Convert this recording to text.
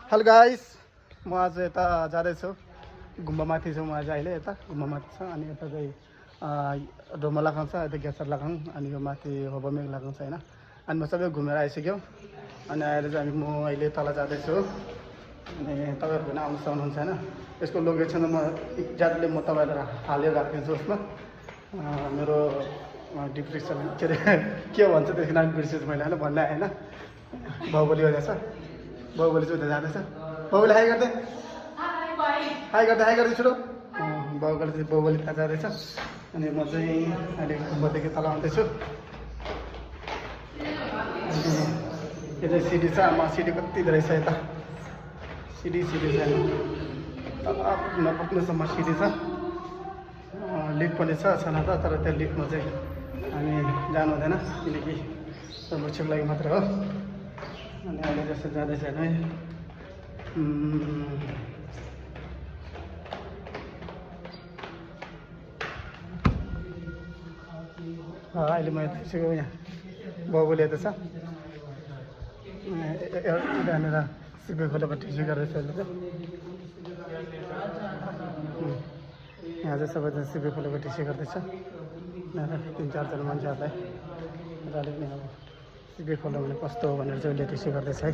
Hello guys, म आज यता जाँदैछु गुम्बामाथि छु। म आज अहिले यता गुम्बामाथि छ अनि यता चाहिँ डोमा लगाउँ छ, यता ग्यासर लगाउँ अनि यो माथि होबमेक लगाउँ छ होइन। अनि म सबै घुमेर आइसक्यो अनि आएर चाहिँ म अहिले तल जाँदैछु अनि तपाईँहरू पनि आउनु सक्नुहुन्छ होइन। यसको लोकेसन म एक्ज्याक्टली म तपाईँहरूलाई हालेर राखिदिन्छु उसमा मेरो डिस्क्रिप्सन के अरे के भन्छ त्यसको नाम बिर्सेछु मैले होइन भन्ने होइन। बाहुबली जाँदैछ, बाहुबली चाहिँ उता जाँदैछ। बाहुबली हाई गर्दै, हाई गर्दै छिटो। बाहुबली त्यहाँ जाँदैछ अनि म चाहिँ अहिले गुम्बादेखि तल आउँदैछु। यो चाहिँ सिडी छ, म सिडी कति रहेछ यता सिडी छ तल नपुग्नुसम्म सिडी छ। लिफ्ट पनि छ छन त, तर त्यो लिफ्टमा चाहिँ हामी जानु हुँदैन किनकि मुच्छिको लागि मात्र हो। अनि अहिले जस्तो जाँदैछ होइन। अहिले म यता यहाँ बाहुबली यता छ, यहाँनिर सिपी खोलेको टिसी गर्दैछ अहिले चाहिँ। यहाँ चाहिँ सबैजना सिपी खोलेको टिसी गर्दैछ। यहाँ 3-4जना मान्छेहरूलाई अलिक नै अब सिपी खोल्यो भने कस्तो हो भनेर चाहिँ उसले टिसी गर्दैछ है।